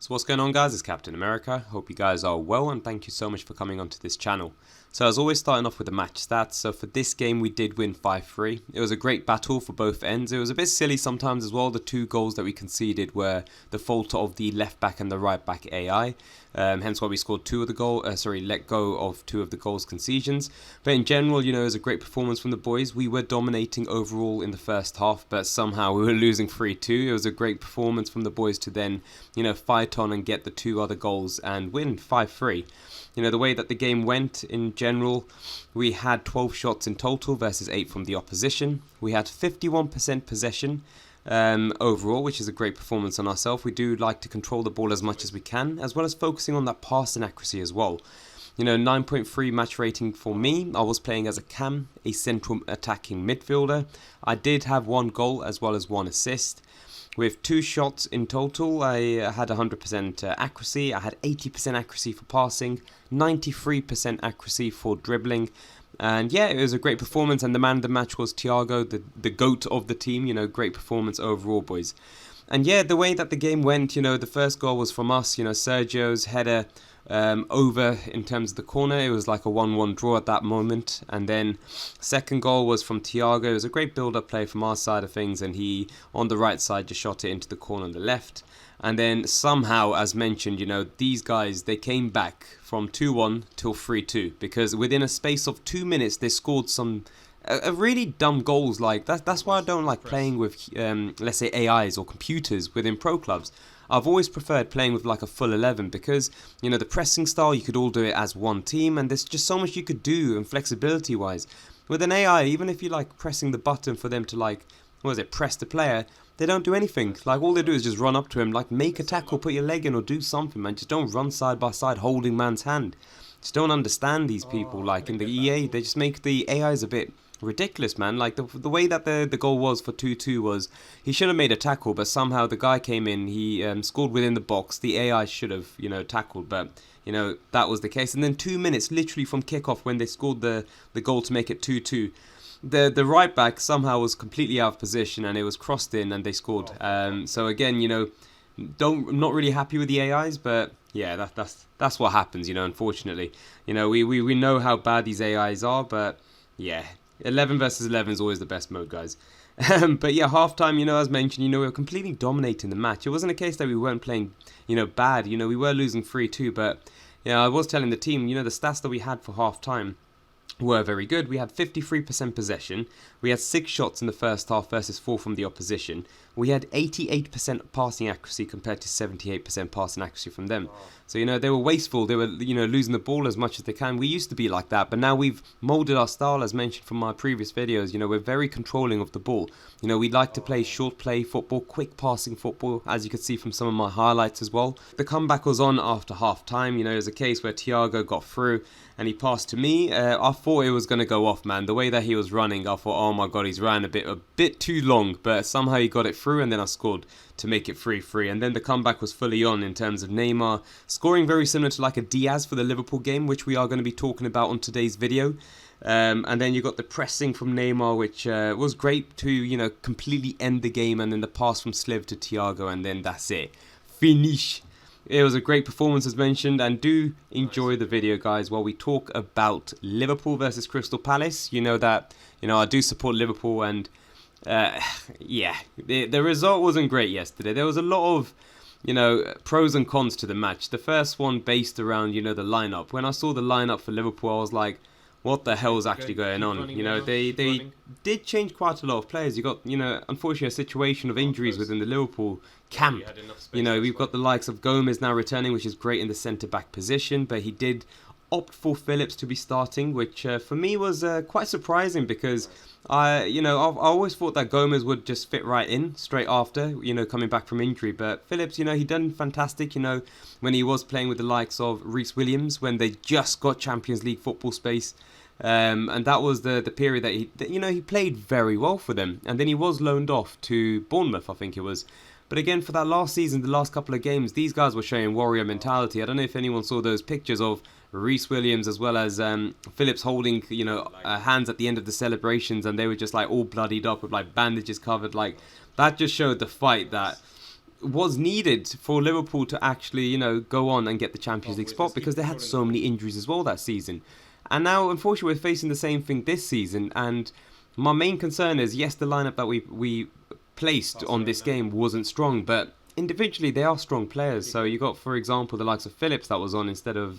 So what's going on, guys? It's Captain America. Hope you guys are well, and thank you so much for coming onto this channel. So as always, starting off with the match stats. So for this game we did win 5-3. It was a great battle for both ends. It was a bit silly sometimes as well. The two goals that we conceded were the fault of the left back and the right back AI. Hence why we scored let go of two of the goals concessions. But in general, it was a great performance from the boys. We were dominating overall in the first half, but somehow we were losing 3-2. It was a great performance from the boys to then, fight on and get the two other goals and win 5-3. The way that the game went in general, we had 12 shots in total versus 8 from the opposition. We had 51% possession overall, which is a great performance on ourselves. We do like to control the ball as much as we can, as well as focusing on that passing accuracy as well. 9.3 match rating for me. I was playing as a cam, a central attacking midfielder. I did have 1 goal as well as 1 assist. With 2 shots in total, I had 100% accuracy. I had 80% accuracy for passing, 93% accuracy for dribbling. And yeah, it was a great performance, and the man of the match was Thiago, the GOAT of the team. Great performance overall, boys. And yeah, the way that the game went, the first goal was from us, Sergio's header over in terms of the corner. It was like a 1-1 draw at that moment. And then second goal was from Thiago. It was a great build-up play from our side of things, and he on the right side just shot it into the corner on the left. And then somehow, as mentioned, these guys, they came back from 2-1 till 3-2, because within a space of 2 minutes they scored some really dumb goals. Like that's why I don't like playing with let's say AIs or computers within pro clubs. I've always preferred playing with like a full 11, because the pressing style, you could all do it as one team, and there's just so much you could do, and flexibility wise with an AI, even if you like pressing the button for them to press the player, they don't do anything. Like all they do is just run up to him, like make a tackle, put your leg in or do something, man. Just don't run side by side holding man's hand. Just don't understand these people. Like in the EA, they just make the AIs a bit ridiculous, man. Like the way that the goal was for 2-2 was, he should have made a tackle, but somehow the guy came in, he scored within the box. The AI should have tackled, but that was the case. And then 2 minutes literally from kickoff, when they scored the goal to make it 2-2, the right back somehow was completely out of position, and it was crossed in and they scored. So again, I'm not really happy with the AIs, but yeah, that's what happens, unfortunately. We know how bad these AIs are, but yeah, 11 versus 11 is always the best mode, guys. But yeah, halftime, as mentioned, we were completely dominating the match. It wasn't a case that we weren't playing, bad. We were losing 3-2, but I was telling the team, the stats that we had for halftime were very good. We had 53% possession. We had 6 shots in the first half versus 4 from the opposition. We had 88% passing accuracy compared to 78% passing accuracy from them. So, they were wasteful. They were, losing the ball as much as they can. We used to be like that, but now we've molded our style, as mentioned from my previous videos. We're very controlling of the ball. We like to play short play football, quick passing football, as you can see from some of my highlights as well. The comeback was on after half time. It was a case where Thiago got through and he passed to me. I thought it was going to go off, man. The way that he was running, I thought, oh my god, he's ran a bit too long, but somehow he got it through, and then I scored to make it 3-3. And then the comeback was fully on in terms of Neymar scoring, very similar to like a Diaz for the Liverpool game, which we are going to be talking about on today's video. And then you got the pressing from Neymar, which was great to completely end the game, and then the pass from Sliv to Thiago, and then that's it, finish. It was a great performance, as mentioned, and do enjoy the video, guys, while we talk about Liverpool versus Crystal Palace. I do support Liverpool, and yeah, the result wasn't great yesterday. There was a lot of pros and cons to the match. The first one based around the lineup. When I saw the lineup for Liverpool, I was like, what the hell is actually going on? They did change quite a lot of players. You got, unfortunately, a situation of injuries within the Liverpool camp. We've got the likes of Gomez now returning, which is great in the centre-back position, but he did opt for Phillips to be starting, which for me was quite surprising, because I always thought that Gomez would just fit right in straight after, coming back from injury. But Phillips, he done fantastic, when he was playing with the likes of Reece Williams, when they just got Champions League football space. And that was the period that he played very well for them. And then he was loaned off to Bournemouth, I think it was. But again, for that last season, the last couple of games, these guys were showing warrior mentality. I don't know if anyone saw those pictures of Reece Williams as well as Phillips holding, hands at the end of the celebrations, and they were just like all bloodied up with like bandages covered. Like that just showed the fight that was needed for Liverpool to actually, go on and get the Champions League spot, because they had so many injuries as well that season. And now, unfortunately, we're facing the same thing this season. And my main concern is, yes, the lineup that we placed on this game wasn't strong, but individually they are strong players. So you got, for example, the likes of Phillips that was on instead of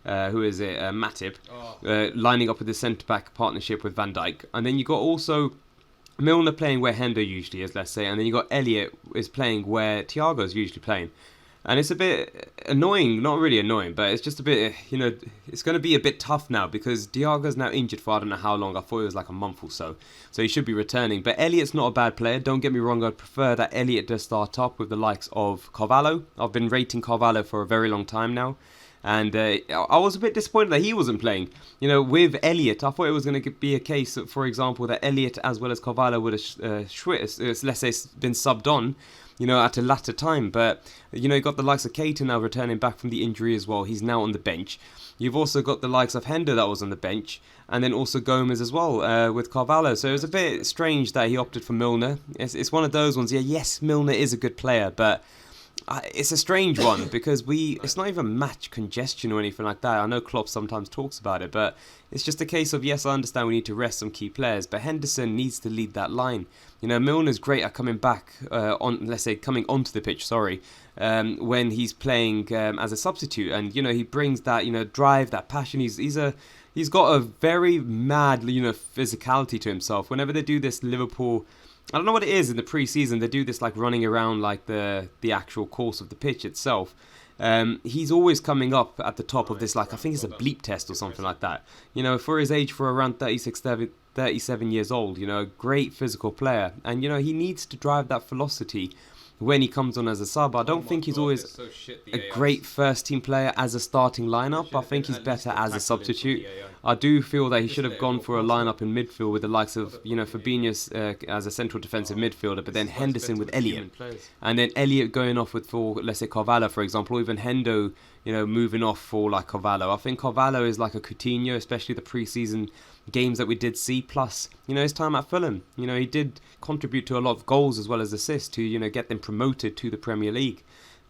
Matip, lining up with the centre-back partnership with Van Dijk. And then you got also Milner playing where Hendo usually is, let's say, and then you got Elliott is playing where Thiago is usually playing. And it's a bit annoying, not really annoying, but it's just a bit, it's going to be a bit tough now, because Thiago's now injured for I don't know how long. I thought it was like a month or so. So he should be returning. But Elliott's not a bad player. Don't get me wrong, I'd prefer that Elliott does start up with the likes of Carvalho. I've been rating Carvalho for a very long time now. And I was a bit disappointed that he wasn't playing. With Elliott, I thought it was going to be a case, for example, that Elliott as well as Carvalho would have, let's say, been subbed on, at a latter time. But, you got the likes of Keita now returning back from the injury as well. He's now on the bench. You've also got the likes of Hendo that was on the bench. And then also Gomez as well with Carvalho. So it was a bit strange that he opted for Milner. It's one of those ones. Yeah, yes, Milner is a good player, but it's a strange one, because it's not even match congestion or anything like that. I know Klopp sometimes talks about it, but it's just a case of, yes, I understand we need to rest some key players, but Henderson needs to lead that line. Milner's great at coming back coming onto the pitch, when he's playing as a substitute, and he brings that drive, that passion. He's got a very mad physicality to himself. Whenever they do this Liverpool, I don't know what it is in the pre-season, they do this like running around like the actual course of the pitch itself. He's always coming up at the top of this, like, I think it's a bleep test or something like that. For his age, for around 37 years old, a great physical player. And, he needs to drive that velocity when he comes on as a sub. I don't think he's always a great first team player as a starting lineup. I think he's better as a substitute. I do feel that he should have gone for a lineup in midfield with the likes of, Fabinho as a central defensive midfielder, but then Henderson with Elliott. And then Elliott going off for, let's say, Carvalho, for example, or even Hendo, moving off for like Carvalho. I think Carvalho is like a Coutinho, especially the pre-season games that we did see, plus his time at Fulham. He did contribute to a lot of goals as well as assists to get them promoted to the Premier League.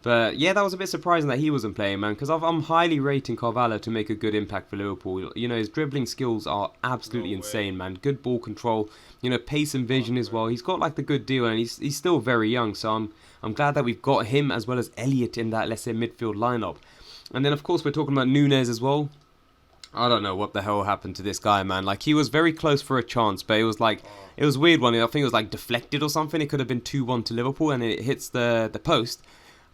But yeah, that was a bit surprising that he wasn't playing, man, because I'm highly rating Carvalho to make a good impact for Liverpool. His dribbling skills are absolutely insane, man. Good ball control, pace and vision as well. He's got like the good deal, and he's still very young, so I'm glad that we've got him as well as Elliott in that, let's say, midfield lineup. And then of course we're talking about Núñez as well. I don't know what the hell happened to this guy, man. Like, he was very close for a chance, but it was like, it was a weird one. I think it was like deflected or something. It could have been 2-1 to Liverpool, and it hits the post.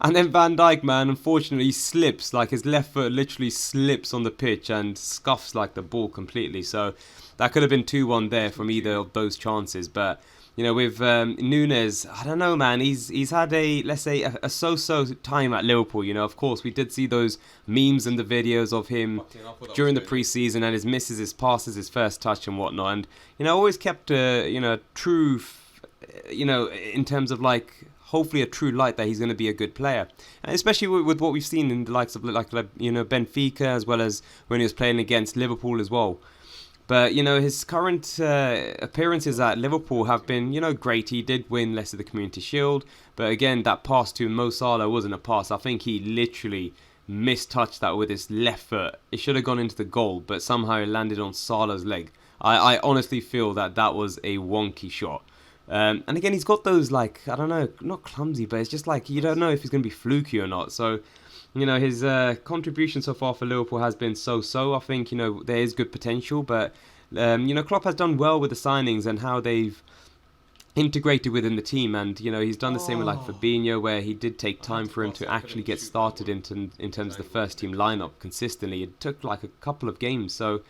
And then Van Dijk, man, unfortunately, he slips. Like, his left foot literally slips on the pitch and scuffs like the ball completely. So that could have been 2-1 there from either of those chances. But with Núñez, I don't know, man. He's had let's say, a so-so time at Liverpool. Of course, we did see those memes and the videos of him during the pre-season and his misses, his passes, his first touch and whatnot. And, always kept true, in terms of, like, hopefully a true light that he's going to be a good player. And especially with what we've seen in the likes of, like Benfica, as well as when he was playing against Liverpool as well. But, his current appearances at Liverpool have been, great. He did win less of the Community Shield. But again, that pass to Mo Salah wasn't a pass. I think he literally mistouched that with his left foot. It should have gone into the goal, but somehow it landed on Salah's leg. I honestly feel that was a wonky shot. And again, he's got those, like, I don't know, not clumsy, but it's just like, you don't know if he's going to be fluky or not. So, his contribution so far for Liverpool has been so-so. I think, there is good potential, but, Klopp has done well with the signings and how they've integrated within the team. And, he's done the same with, like, Fabinho, where he did take time for him to actually get started in terms of the first team lineup consistently. It took, like, a couple of games. So,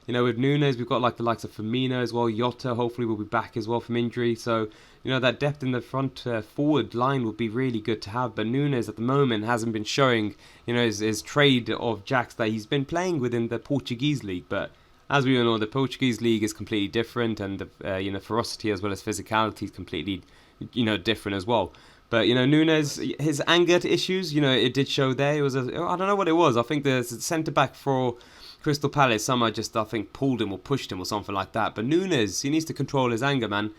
with Núñez, we've got like the likes of Firmino as well. Jota hopefully will be back as well from injury. So, that depth in the front forward line will be really good to have. But Núñez at the moment hasn't been showing, his trade of jacks that he's been playing within the Portuguese league. But as we all know, the Portuguese league is completely different, and the ferocity as well as physicality is completely, different as well. But, Núñez, his anger issues, it did show there. It was I don't know what it was. I think the centre-back for Crystal Palace somehow just, I think, pulled him or pushed him or something like that. But Núñez, he needs to control his anger, man.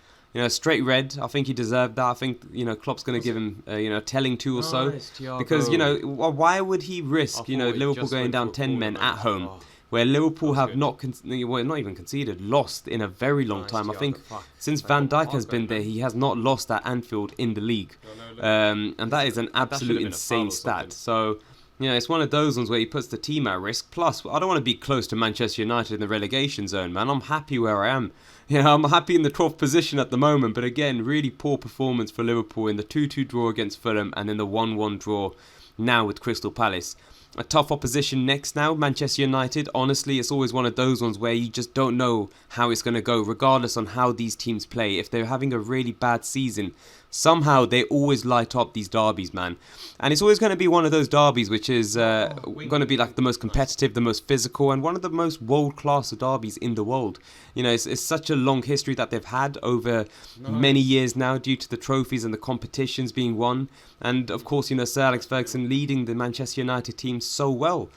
Straight red. I think he deserved that. I think, Klopp's going to give him, a telling to or so. Nice, Thiago. Because, why would he risk, Liverpool going down 10 men at home, where Liverpool have not even conceded, lost in a very long time. I think since Van Dijk has been there, he has not lost at Anfield in the league. And that is an absolute insane stat. So, it's one of those ones where he puts the team at risk. Plus, I don't want to be close to Manchester United in the relegation zone, man. I'm happy where I am. I'm happy in the 12th position at the moment. But again, really poor performance for Liverpool in the 2-2 draw against Fulham and in the 1-1 draw now with Crystal Palace. A tough opposition next now, Manchester United. Honestly, it's always one of those ones where you just don't know how it's going to go, regardless on how these teams play. If they're having a really bad season, somehow they always light up these derbies, man. And it's always going to be one of those derbies which is going to be like the most competitive, the most physical, and one of the most world-class derbies in the world. It's such a long history that they've had over many years now due to the trophies and the competitions being won. And of course, Sir Alex Ferguson leading the Manchester United team so well.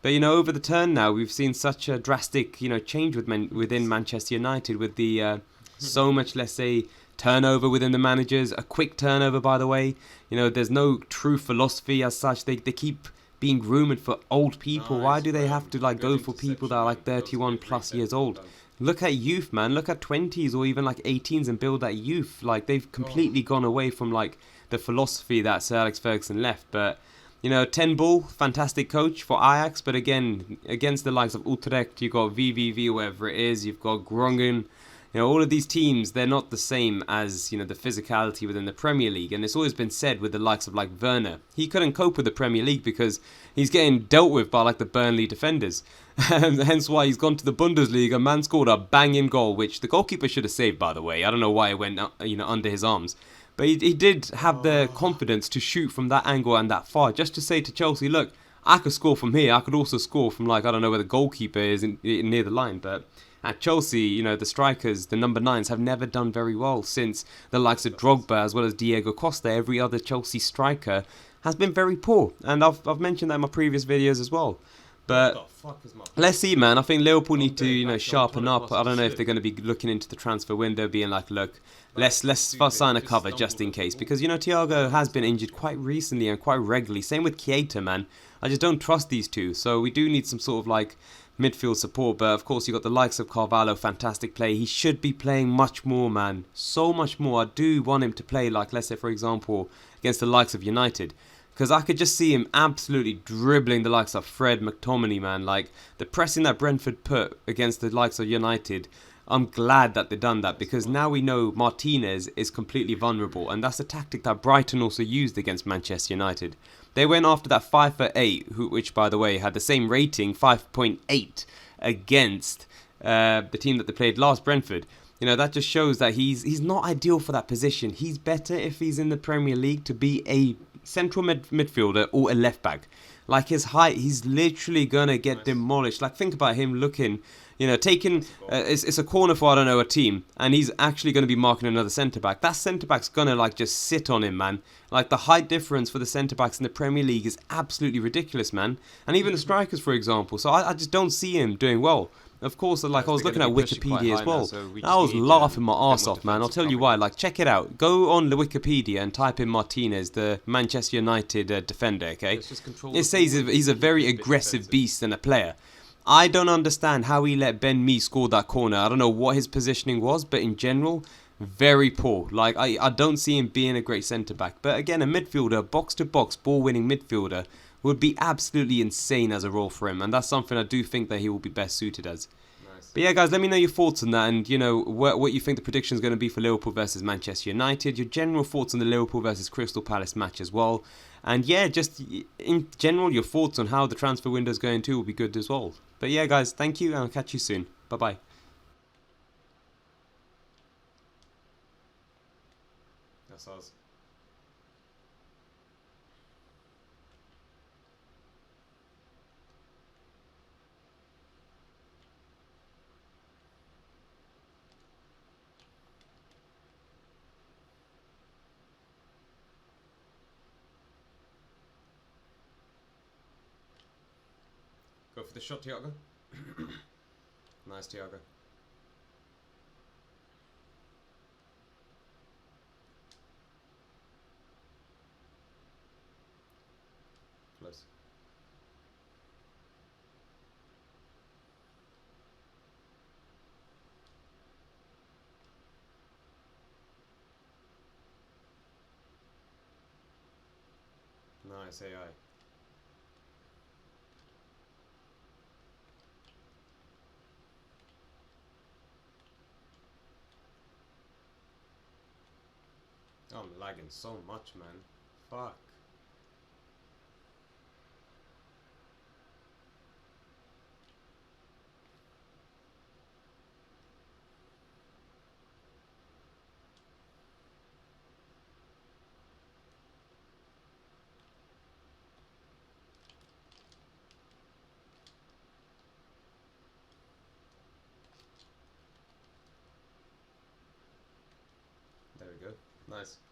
But, over the turn now, we've seen such a drastic, change within Manchester United with the so much, let's say, turnover within the managers, a quick turnover, by the way. There's no true philosophy as such. They keep being rumoured for old people. Why do they have to go for people that are 31 plus years old? Look at youth, man. Look at 20s or even 18s and build that youth. They've completely gone away from the philosophy that Sir Alex Ferguson left. But 10 Ball, fantastic coach for Ajax, but again, against the likes of Utrecht, you've got VVV, whatever it is, you've got Groningen. All of these teams, they're not the same as, the physicality within the Premier League. And it's always been said with the likes of Werner. He couldn't cope with the Premier League because he's getting dealt with by the Burnley defenders. And hence why he's gone to the Bundesliga. Man scored a banging goal, which the goalkeeper should have saved, by the way. I don't know why it went, under his arms. But he did have the confidence to shoot from that angle and that far, just to say to Chelsea, look, I could score from here. I could also score from I don't know where the goalkeeper is near the line, but at Chelsea, the strikers, the number 9s, have never done very well since the likes of Drogba as well as Diego Costa. Every other Chelsea striker has been very poor, and I've mentioned that in my previous videos as well. But let's see, man. I think Liverpool need to, sharpen up. I don't know if they're going to be looking into the transfer window, being look, let's sign a cover just in case, because Thiago has been injured quite recently and quite regularly. Same with Keita, man. I just don't trust these two, so we do need some sort of midfield support. But of course, you got the likes of Carvalho, fantastic play. He should be playing much more, man. So much more. I do want him to play let's say, for example, against the likes of United. Because I could just see him absolutely dribbling the likes of Fred, McTominay, man. The pressing that Brentford put against the likes of United, I'm glad that they've done that, because now we know Martinez is completely vulnerable. And that's a tactic that Brighton also used against Manchester United. They went after that 5 for 8, which, by the way, had the same rating, 5.8, against the team that they played last, Brentford. That just shows that he's not ideal for that position. He's better if he's in the Premier League to be a central midfielder or a left back. His height, he's literally going to get demolished. Think about him looking, taking, it's a corner for, I don't know, a team, and he's actually going to be marking another centre-back. That centre-back's going to, just sit on him, man. The height difference for the centre-backs in the Premier League is absolutely ridiculous, man. And even the strikers, for example. So I just don't see him doing well. Of course, I was looking at Wikipedia as well. I was laughing my arse off, man. I'll tell you why. Check it out. Go on the Wikipedia and type in Martinez, the Manchester United defender, okay? It says he's a very aggressive beast and a player. I don't understand how he let Ben Mee score that corner. I don't know what his positioning was, but in general, very poor. I don't see him being a great centre-back. But again, a midfielder, box-to-box, ball-winning midfielder, would be absolutely insane as a role for him, and that's something I do think that he will be best suited as. Nice. But yeah, guys, let me know your thoughts on that, and what you think the prediction is going to be for Liverpool versus Manchester United, your general thoughts on the Liverpool versus Crystal Palace match as well, and yeah, just in general, your thoughts on how the transfer window is going to will be good as well. But yeah, guys, thank you, and I'll catch you soon. Bye bye. That's us. Go for the shot, Thiago. Nice, Thiago. close. Nice AI. Oh, I'm lagging so much, man. Fuck. There we go. Nice.